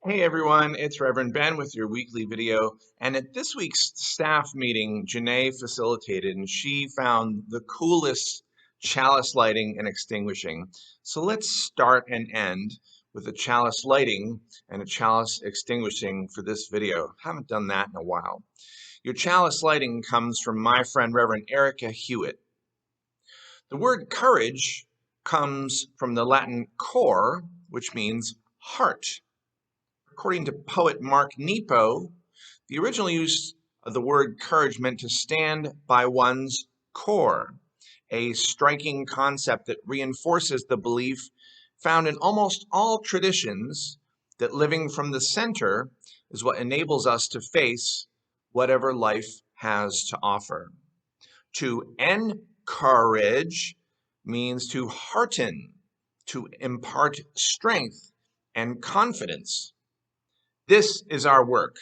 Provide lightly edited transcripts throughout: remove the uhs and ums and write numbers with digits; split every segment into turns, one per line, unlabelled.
Hey everyone, it's Reverend Ben with your weekly video. And at this week's staff meeting, Janae facilitated and she found the coolest chalice lighting and extinguishing. So let's start and end with a chalice lighting and a chalice extinguishing for this video. Haven't done that in a while. Your chalice lighting comes from my friend Reverend Erika Hewitt. The word courage comes from the Latin cor, which means heart. According to poet Mark Nepo, the original use of the word courage meant to stand by one's core, a striking concept that reinforces the belief found in almost all traditions that living from the center is what enables us to face whatever life has to offer. To encourage means to hearten, to impart strength and confidence. This is our work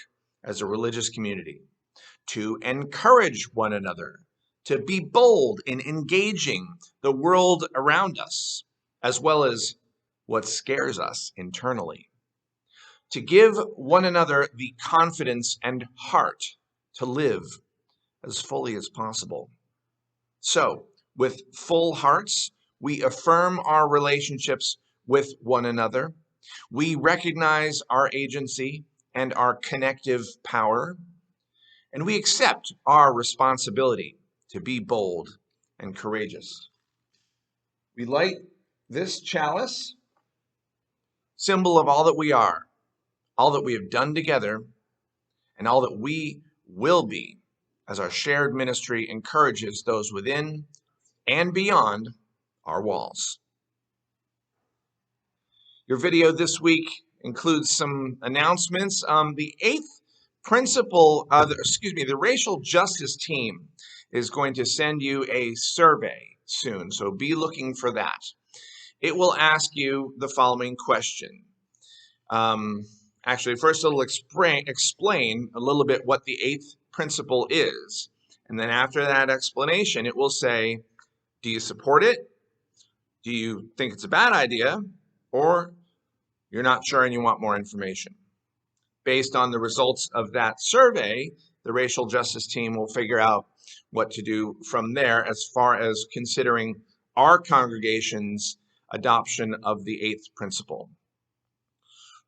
as a religious community, to encourage one another, to be bold in engaging the world around us, as well as what scares us internally, to give one another the confidence and heart to live as fully as possible. So, with full hearts, we affirm our relationships with one another. We recognize our agency and our connective power, and we accept our responsibility to be bold and courageous. We light this chalice, symbol of all that we are, all that we have done together, and all that we will be as our shared ministry encourages those within and beyond our walls. Your video this week includes some announcements. The the racial justice team is going to send you a survey soon, so be looking for that. It will ask you the following question. Actually, first it'll explain a little bit what the eighth principle is, and then after that explanation, it will say, do you support it? Do you think it's a bad idea? Or you're not sure and you want more information? Based on the results of that survey, the racial justice team will figure out what to do from there as far as considering our congregation's adoption of the eighth principle.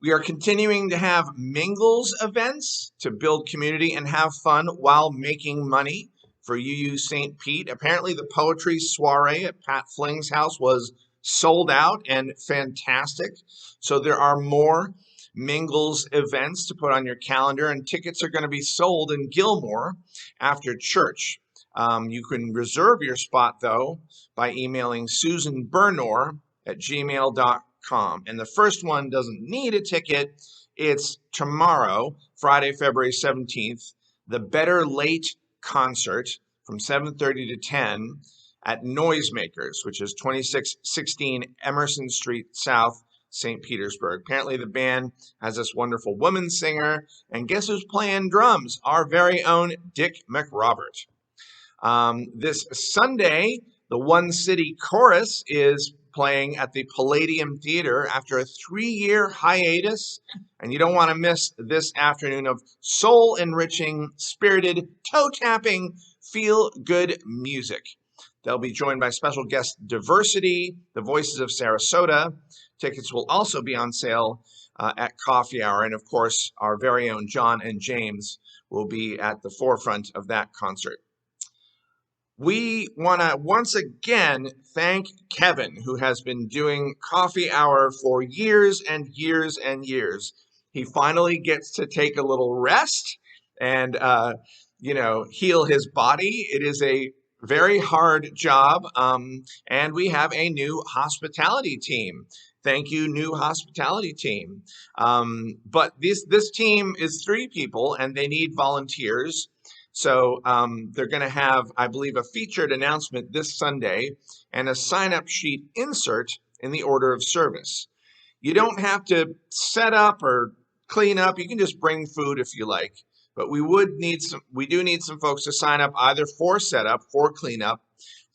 We are continuing to have Mingles events to build community and have fun while making money for UU St. Pete. Apparently the poetry soiree at Pat Fling's house was sold out and fantastic. So there are more Mingles events to put on your calendar, and tickets are going to be sold in Gilmore after church. You can reserve your spot, though, by emailing susanbernor@gmail.com. And the first one doesn't need a ticket. It's tomorrow, Friday, February 17th, the Better Late concert from 7:30 to 10 at Noisemakers, which is 2616 Emerson Street South, St. Petersburg. Apparently the band has this wonderful woman singer, and guess who's playing drums? Our very own Dick McRobert. This Sunday, the One City Chorus is playing at the Palladium Theater after a 3-year hiatus, and you don't want to miss this afternoon of soul-enriching, spirited, toe-tapping, feel-good music. They'll be joined by special guest Diversity, the Voices of Sarasota. Tickets will also be on sale at Coffee Hour, and of course, our very own John and James will be at the forefront of that concert. We want to once again thank Kevin, who has been doing Coffee Hour for years and years and years. He finally gets to take a little rest and, heal his body. It is a very hard job, and we have a new hospitality team. Thank you, new hospitality team. But this team is 3 people, and they need volunteers. So they're going to have, I believe, a featured announcement this Sunday and a sign-up sheet insert in the order of service. You don't have to set up or clean up. You can just bring food if you like. But we do need some folks to sign up either for setup, for cleanup,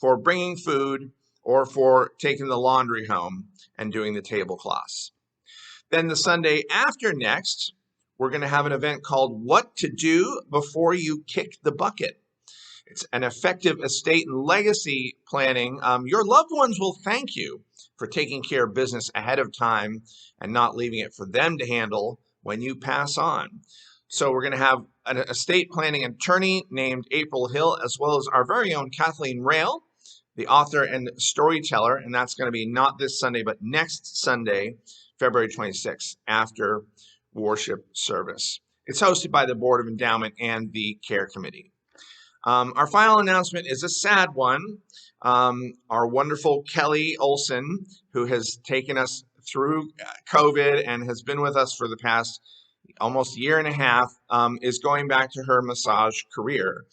for bringing food, or for taking the laundry home and doing the tablecloths. Then the Sunday after next, we're going to have an event called What to Do Before You Kick the Bucket. It's an effective estate and legacy planning. Your loved ones will thank you for taking care of business ahead of time and not leaving it for them to handle when you pass on. So we're going to have an estate planning attorney named April Hill, as well as our very own Kathleen Rail, the author and storyteller, and that's going to be not this Sunday, but next Sunday, February 26th, after worship service. It's hosted by the Board of Endowment and the Care Committee. Our final announcement is a sad one. Our wonderful Kelly Olsen, who has taken us through COVID and has been with us for the past almost year and a half, is going back to her massage career.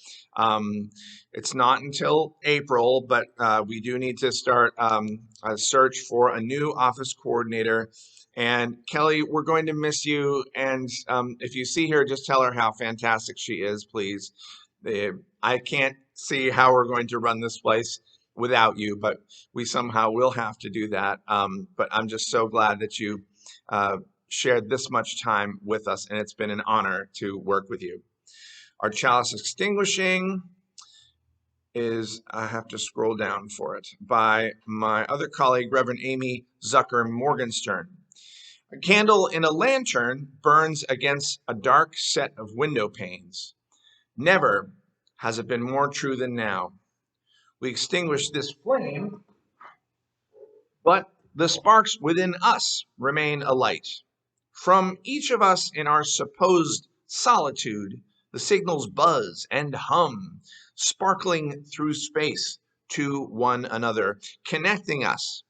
It's not until April, but we do need to start a search for a new office coordinator. And Kelly, we're going to miss you. And if you see her, just tell her how fantastic she is, please. I can't see how we're going to run this place without you, but we somehow will have to do that. But I'm just so glad that you shared this much time with us, and it's been an honor to work with you. Our Chalice Extinguishing is, I have to scroll down for it, by my other colleague, Reverend Amy Zucker Morgenstern. A candle in a lantern burns against a dark set of window panes. Never has it been more true than now. We extinguish this flame, but the sparks within us remain alight. From each of us in our supposed solitude, the signals buzz and hum, sparkling through space to one another, connecting us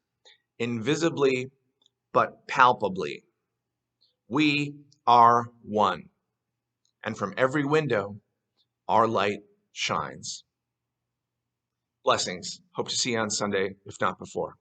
invisibly but palpably. We are one, and from every window, our light shines. Blessings. Hope to see you on Sunday, if not before.